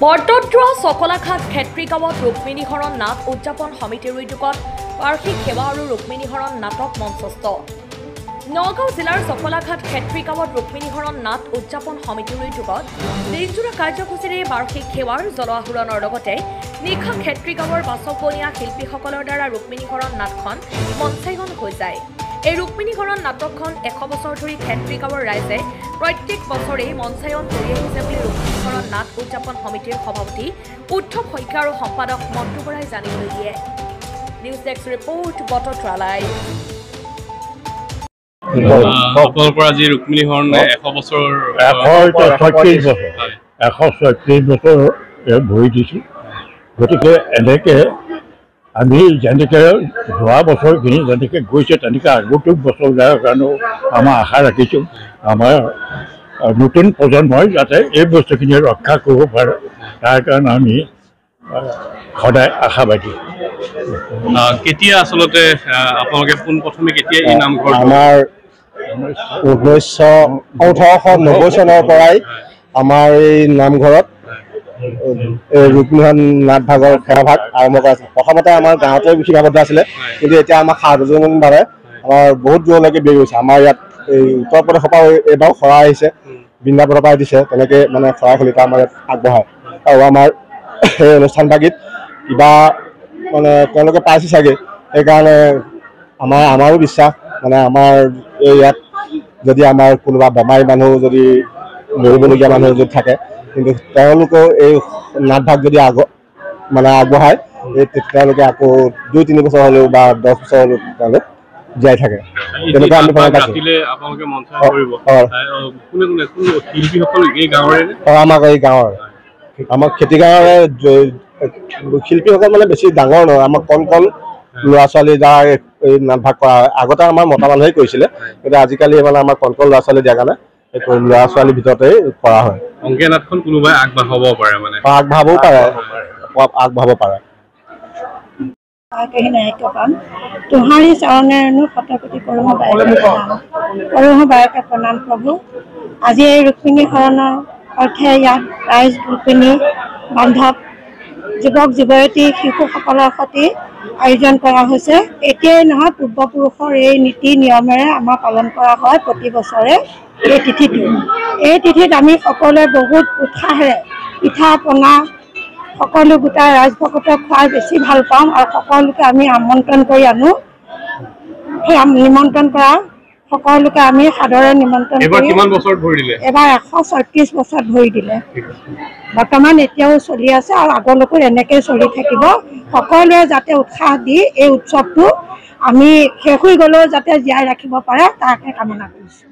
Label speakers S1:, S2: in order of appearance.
S1: বৰতোৱা চকলাঘাট ক্ষেত্ৰীগাঁৱত ৰুক্মিণী হৰণ নাট উদযাপন সমিতিৰ উদ্যোগত বাৰ্ষিক সেৱা আৰু ৰুক্মিণী হৰণ নাটক মঞ্চস্থ। নগাঁও জিলাৰ চকলাঘাট ক্ষেত্ৰীগাঁৱত ৰুক্মিণী হৰণ নাট উদযাপন সমিতিৰ উদ্যোগত দিনজোৰা কাৰ্যসূচীৰে বাৰ্ষিক সেৱাৰ জলআহৰণৰ লগতে নিশা ক্ষেত্ৰীগাঁৱৰ বাচকবনীয়া শিল্পীসকলৰ দ্বাৰা ৰুক্মিণী হৰণ নাটখন মঞ্চায়ন হৈ যায়। এই ৰুক্মিণী হৰণ নাটকখন 100 বছৰ ধৰি ক্ষেত্ৰীগাঁৱৰ ৰাইজে প্ৰত্যেক বছৰেই মঞ্চায়ন কৰি আহিছে বুলি ৰুক্মিণী হৰণ নাট উদযাপন সমিতিৰ সভাপতি উদ্ধৱ শইকীয়া আৰু সম্পাদক মন্টু বৰাই জানিবলৈ দিয়ে। News desk report Bottola live.
S2: Rukmini Haran 100 বছৰ
S3: 136 বছৰ ভৰি দিছোঁ। গতিকে এনেকৈ আমি যেনেকৈ যোৱা বছৰখিনি যেনেকৈ গৈছে তেনেকৈ আগন্তুক বছৰ যোৱাৰ কাৰণেও আমাৰ আশা ৰাখিছোঁ। আমাৰ নতুন প্ৰজন্মই যাতে এই বস্তুখিনি ৰক্ষা কৰিব পাৰে তাৰ কাৰণে আমি সদায় আশাবাদী।
S2: কেতিয়া আচলতে আপোনালোকে পোনপ্ৰথমে কেতিয়া এই নামঘৰ?
S4: আমাৰ 1890 চনৰ পৰাই আমাৰ এই নামঘৰত ৰুক্মিণী নাট ভাগৰ সেৱাভাগ আৰম্ভ কৰা আছিল। প্ৰথমতে আমাৰ গাঁৱতে সীমাবদ্ধ আছিলে, কিন্তু এতিয়া আমাৰ সাৰ্বজনীনভাৱে আমাৰ বহুত দূৰলৈকে বেৰি গৈছে। আমাৰ ইয়াত এই উত্তৰ প্ৰদেশৰ পৰা এইবাৰ শৰাই আহিছে, বৃন্দাবনৰ পৰা দিছে, তেনেকৈ মানে শৰাই খলিতা আমাৰ ইয়াত আগবঢ়ায়। আৰু আমাৰ সেই অনুষ্ঠানভাগিত কিবা মানে তেওঁলোকে পাইছে চাগে, সেইকাৰণে আমাৰো বিশ্বাস মানে আমাৰ এই ইয়াত যদি আমাৰ কোনোবা বেমাৰী মানুহ যদি মৰিবলগীয়া মানুহ যদি থাকে, কিন্তু তেওঁলোকেও এই নাটভাগ যদি আগবঢ়ায় তেওঁলোকে আকৌ 2-3 বছৰ হ'লেও বা 10 বছৰ হ'লেও তেওঁলোক জীয়াই থাকে। তেনেকুৱা আমি আমাৰ এই গাঁৱৰ আমাৰ খেতি গাঁৱৰে শিল্পীসকল মানে বেছি ডাঙৰ নহয়, আমাৰ কণ ল'ৰা ছোৱালী দ্বাৰা এই নাটভাগ কৰা হয়। আগতে আমাৰ মতা মানুহে কৰিছিলে, কিন্তু আজিকালি মানে আমাৰ কণ ল'ৰা ছোৱালী দিয়া কাৰণে ল'ৰা ছোৱালীৰ ভিতৰতে কৰা হয়।
S2: অংকীয়া নাটখন কোনোবাই আগবঢ়াব পাৰে, মানে
S4: আগবঢ়াব পাৰে।
S5: तुहारी चरणेनु शतकोटि करुह बायके प्रणाम प्रभु। आज এই ৰুক্মিণী হৰণৰ অৰ্থে ইয়াত ৰাইজ ৰুক্মিণী বান্ধৱ যুৱক যুৱতী শিশুসকলৰ সৈতে আয়োজন কৰা হৈছে। এতিয়াই নহয়, পূৰ্বপুৰুষৰ এই নীতি নিয়মেৰে আমাৰ পালন কৰা হয় প্ৰতি বছৰে এই তিথিটো। এই তিথিত আমি সকলোৱে বহুত উৎসাহেৰে পিঠা পনা সকলো গোটাই ৰাজভকতক খুৱাই বেছি ভাল পাওঁ আৰু সকলোকে আমি আমন্ত্ৰণ কৰি আনো। সেই নিমন্ত্ৰণ কৰা সকলোকে আমি সাদৰে নিমন্ত্ৰণ কৰি এবাৰ 136 বছৰ ভৰি দিলে। বৰ্তমান এতিয়াও চলি আছে আৰু আগলৈকো এনেকৈ চলি থাকিব। সকলোৱে যাতে উৎসাহ দি এই উৎসৱটো আমি শেষ হৈ গ'লেও যাতে জীয়াই ৰাখিব পাৰে তাকে কামনা কৰিছোঁ।